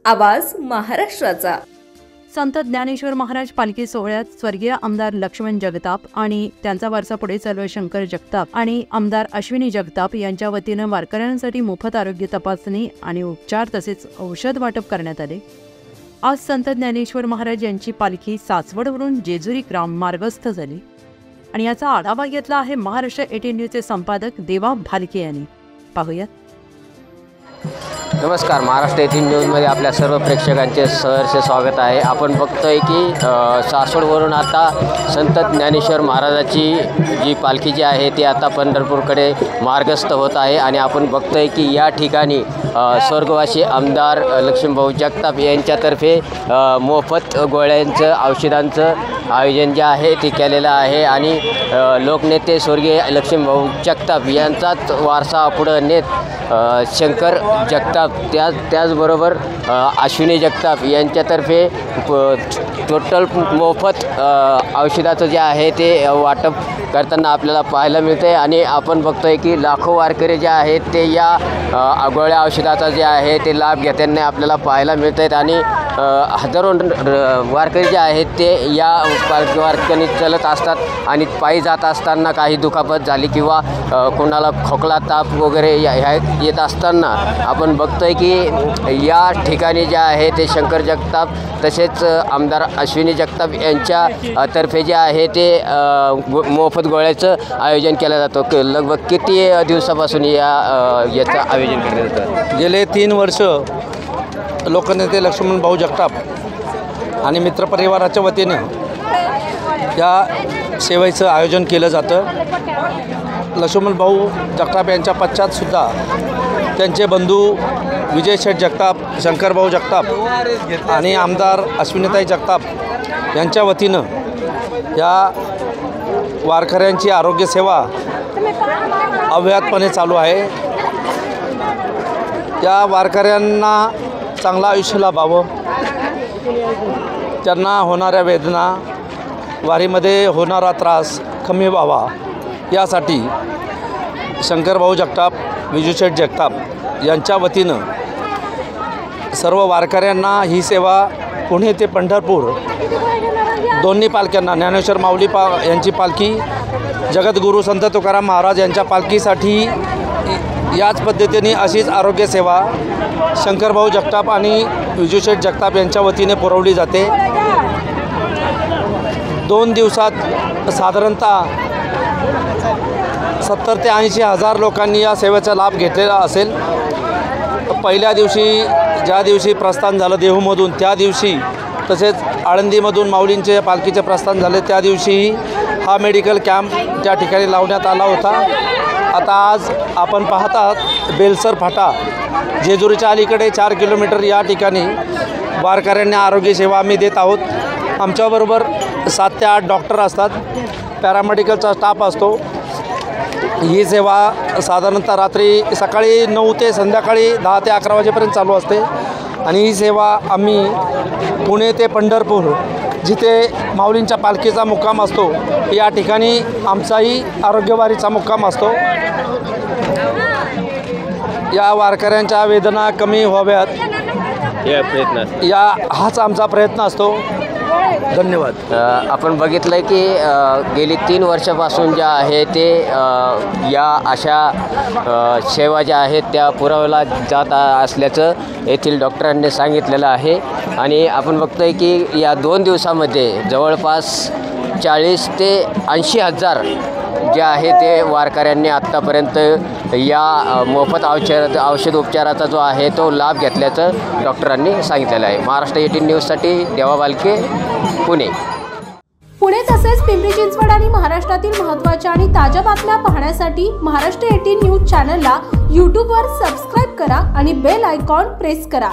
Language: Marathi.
आवाज महाराष्ट्राचा। संत ज्ञानेश्वर महाराज पालखी सोहळ्यात स्वर्गीय आमदार लक्ष्मण जगताप आणि त्यांचा वारसा पुढे चालू शंकर जगताप आणि आमदार अश्विनी जगताप यांच्या वतीने वारकऱ्यांसाठी मोफत आरोग्य तपासणी आणि उपचार तसेच औषध वाटप करण्यात आले। आज संत ज्ञानेश्वर महाराज यांची पालखी सासवडवरून जेजुरी ग्राम मार्गस्थ झाली आणि याचा आढावा घेतला आहे महाराष्ट्र 18 न्यूजचे संपादक देवा भालके यांनी। पाहूयात। नमस्कार, महाराष्ट्र 18 न्यूजमध्ये आपल्या सर्व प्रेक्षकांचे सहर्ष स्वागत आहे। आपण बघतोय की सासवडवरून आता संत ज्ञानेश्वर महाराजाची जी पालखी जी आहे ती आता पंढरपूरकडे मार्गस्थ होत आहे आणि आपण बघतोय की या ठिकाणी स्वर्गवासी आमदार लक्ष्मणभाऊ जगताप यांच्यातर्फे मोफत गोळ्यांचं औषधांचं आयोजन जे आहे ते केलेलं आहे आणि लोकनेते स्वर्गीय लक्ष्मणभाऊ जगताप यांचाच वारसा पुढं नेत शंकर जगताप त्याचबरोबर अश्विनी जगताप यांच्यातर्फे टोटल मोफत औषधाचं जे आहे ते वाटप करताना आपल्याला पाहायला मिळते आणि आपण बघतोय की लाखो वारकरी जे आहेत ते या गोळ्या औषधाचा जे आहे ते लाभ घेताना आपल्याला पाहायला मिळत आहेत आणि हजारो वारकरी जे आहेत ते या वारकरी चलत असतात आणि पायी जात असताना काही दुखापत झाली किंवा कोणाला खोकला ताप वगैरे ह्या येत असताना आपण बघतोय की या ठिकाणी जे आहे ते शंकर जगताप तसेच आमदार अश्विनी जगताप यांच्या तर्फे जे आहे ते मोफत गोळ्याचं आयोजन केलं जातं। लगभग किती दिवसापासून याचं आयोजन केलं जातं? गेले 3 वर्ष लोकनेते लक्ष्मणभाऊ जगताप आणि मित्रपरिवाराच्या वतीनं या सेवेचं आयोजन केलं जातं। लक्ष्मणभाऊ जगताप यांच्या पश्चातसुद्धा त्यांचे बंधू विजय शेठ जगताप, शंकरभाऊ जगताप आणि आमदार अश्विनीताई जगताप यांच्या वतीनं या वारकऱ्यांची आरोग्यसेवा अव्याहतपणे चालू आहे। या वारकऱ्यांना चांगलं आयुष्य लाभावं, त्यांना होणाऱ्या वेदना, वारीमध्ये होणारा त्रास कमी व्हावा यासाठी शंकरभाऊ जगताप, विजूशेठ जगताप यांच्या वतीनं सर्व वारकऱ्यांना ही सेवा पुणे ते पंढरपूर दोन्ही पालख्यांना, ज्ञानेश्वर माऊली यांची पालखी, जगद्गुरू संत तुकाराम महाराज यांच्या पालखीसाठी याच पद्धतीने अशीच आरोग्यसेवा शंकरभाऊ जगताप आणि विजूशेठ जगताप यांच्या वतीने पुरवली जाते। 2 दिवसात साधारणतः 70 ते 80 हजार लोकांनी या सेवेचा लाभ घेतलेला असेल। पहिल्या दिवशी ज्या दिवशी प्रस्थान झालं देहूमधून त्या दिवशी, तसेच आळंदीमधून माऊलींचे पालखीचे प्रस्थान झाले त्या दिवशी हा मेडिकल कॅम्प त्या ठिकाणी लावण्यात आला होता। आता आज आपण पाहत आहात बेलसर फाटा जेजुरीच्या अलीकडे 4 किलोमीटर या ठिकाणी वारकऱ्यांना आरोग्यसेवा आम्ही देत आहोत। आमच्याबरोबर 7 ते 8 डॉक्टर असतात, पॅरामेडिकलचा स्टाफ असतो। ही सेवा साधारणतः सकाळी 9 ते संध्याकाळी 10 ते 11 वाजेपर्यंत चालू असते आणि ही सेवा आम्ही पुणे ते पंढरपूर जिथे माऊलींच्या पालखीचा मुक्काम असतो या ठिकाणी आमचाही आरोग्यवारीचा मुक्काम असतो। या वारकऱ्यांच्या वेदना कमी व्हाव्यात हाच आमचा प्रयत्न असतो। धन्यवाद। आपण बघितलं की गेली 3 वर्षापासून ज्या आहे ते या अशा सेवा ज्या आहेत त्या पुरवल्या जात असल्याचं येथील डॉक्टरांनी सांगितलेलं आहे आणि आपण बघतोय की या 2 दिवसामध्ये जवळपास 40 ते 80 हजार जे आहे ते वारकऱ्यांनी आत्तापर्यंत या मोफत औषध उपचाराचा जो आहे तो लाभ घेतल्याचं डॉक्टरांनी सांगितलेलं आहे। महाराष्ट्र 18 न्यूजसाठी देवा भालके, पुणे। पुणे तसेच पिंपरी चिंचवड आणि महाराष्ट्रातील महत्त्वाच्या आणि ताज्या बातम्या पाहण्यासाठी महाराष्ट्र 18 न्यूज चॅनलला यूट्यूबवर सबस्क्राईब करा आणि बेल आयकॉन प्रेस करा।